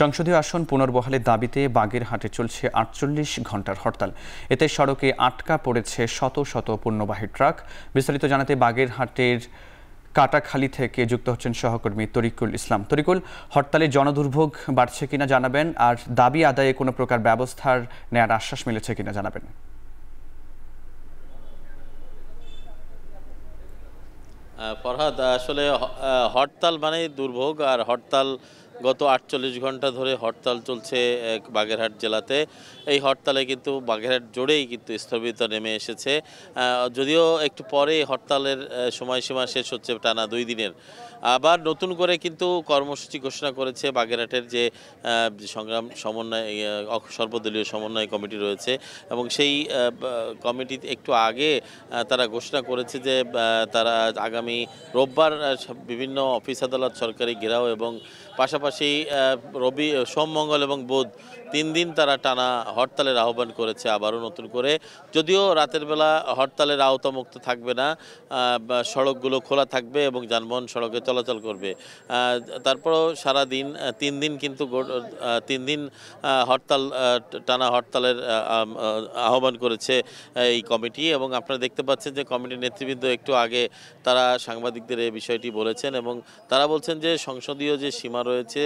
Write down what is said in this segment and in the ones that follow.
সংসদীয় আসন পুনর্বহালের দাবিতে বাগেরহাটে চলছে ৪৮ ঘণ্টার হরতাল। এতে সড়কে আটকা পড়েছে শত শত পণ্যবাহী ট্রাক। বিস্তারিত জানাতে বাগেরহাটের কাটাখালী থেকে যুক্ত হচ্ছেন সহকর্মী তরিকুল ইসলাম। তরিকুল, হরতালে জনদুর্ভোগ বাড়ছে কিনা জানাবেন, আর দাবি আদায়ে কোনো প্রকার ব্যবস্থার নেয়ার আশ্বাস মিলেছে কিনা জানাবেন। ফরহাদ, আসলে হরতাল মানে দুর্ভোগ, আর হরতাল গত ৪৮ ঘন্টা ধরে হরতাল চলছে বাগেরহাট জেলাতে। এই হরতালে কিন্তু বাগেরহাট জুড়েই কিন্তু স্থবিরতা নেমে এসেছে। যদিও একটু পরে হরতালের সময়সীমা শেষ হচ্ছে, টানা ২ দিনের। আবার নতুন করে কিন্তু কর্মসূচি ঘোষণা করেছে বাগেরহাটের যে সংগ্রাম সমন্বয় সর্বদলীয় সমন্বয় কমিটি রয়েছে, এবং সেই কমিটি একটু আগে তারা ঘোষণা করেছে যে তারা আগামী রোববার বিভিন্ন অফিস আদালত, সরকারি ঘেরাও এবং পাশাপাশি সোম, মঙ্গল এবং বুধ ৩ দিন তারা টানা হরতালের আহ্বান করেছে আবারও নতুন করে। যদিও রাতের বেলা হরতালের আওতামুক্ত থাকবে না, সড়কগুলো খোলা থাকবে এবং যানবাহন সড়কে চলাচল করবে। তারপরও সারা দিন ৩ দিন কিন্তু ৩ দিন হরতাল, টানা হরতালের আহ্বান করেছে এই কমিটি। এবং আপনারা দেখতে পাচ্ছেন যে কমিটির নেতৃবৃন্দ একটু আগে তারা সাংবাদিকদের এই বিষয়টি বলেছেন, এবং তারা বলছেন যে সংসদীয় যে সীমা রয়েছে,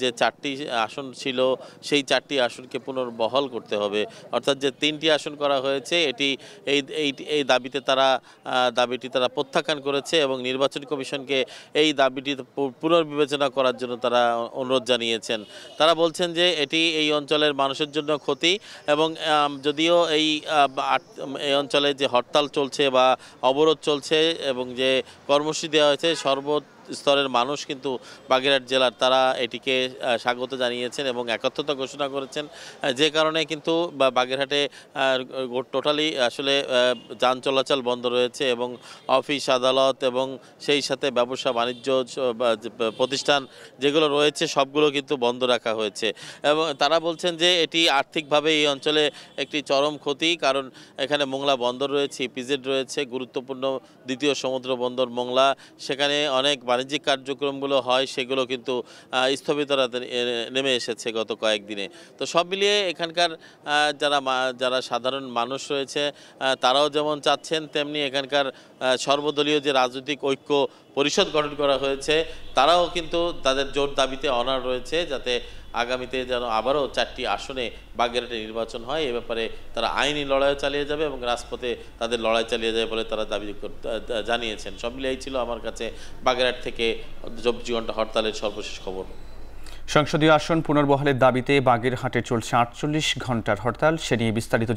যে ৪টি আসন ছিল, সেই ৪টি আসনকে পুনর্বহাল করতে হবে। অর্থাৎ যে ৩টি আসন করা হয়েছে, এই দাবিটি তারা প্রত্যাখ্যান করেছে এবং নির্বাচন কমিশনকে এই দাবিটি পুনর্বিবেচনা করার জন্য তারা অনুরোধ জানিয়েছেন। তারা বলছেন যে এটি এই অঞ্চলের মানুষের জন্য ক্ষতি, এবং যদিও এই অঞ্চলে যে হরতাল চলছে বা অবরোধ চলছে এবং যে কর্মসূচি দেওয়া হয়েছে, স্তরের মানুষ কিন্তু বাগেরহাট জেলার তারা এটিকে স্বাগত জানিয়েছেন এবং একত্রতা ঘোষণা করেছেন। যে কারণে কিন্তু বাগেরহাটে টোটালি আসলে যান চলাচল বন্ধ রয়েছে, এবং অফিস আদালত এবং সেই সাথে ব্যবসা বাণিজ্য প্রতিষ্ঠান যেগুলো রয়েছে সবগুলো কিন্তু বন্ধ রাখা হয়েছে। এবং তারা বলছেন যে এটি আর্থিকভাবে এই অঞ্চলে একটি চরম ক্ষতি, কারণ এখানে মোংলা বন্দর রয়েছে, ইপিজেড রয়েছে, গুরুত্বপূর্ণ দ্বিতীয় সমুদ্র বন্দর মোংলা, সেখানে অনেক বাণিজ্যিক কার্যক্রমগুলো হয়, সেগুলো কিন্তু স্থবিরতাতে নেমে এসেছে গত কয়েকদিনে। তো সব মিলিয়ে এখানকার যারা সাধারণ মানুষ রয়েছে তারাও যেমন চাচ্ছেন, তেমনি এখানকার সর্বদলীয় যে রাজনৈতিক ঐক্য পরিষদ গঠন করা হয়েছে তারাও কিন্তু তাদের জোর দাবিতে অনড় রয়েছে, যাতে আগামীতে যেন আবারও ৪টি আসনে বাগেরহাটে নির্বাচন হয়। এ ব্যাপারে তারা আইনি লড়াইও চালিয়ে যাবে এবং রাজপথে তাদের লড়াই চালিয়ে যাবে বলে তারা দাবি জানিয়েছেন। সব মিলিয়ে এই ছিল আমার কাছে বাগেরহাট থেকে ২৪ ঘন্টা হরতালের সর্বশেষ খবর। সংসদীয় আসন পুনর্বহালের দাবিতে বাগেরহাটে চলছে ৪৮ ঘণ্টার হরতাল। সে নিয়ে বিস্তারিত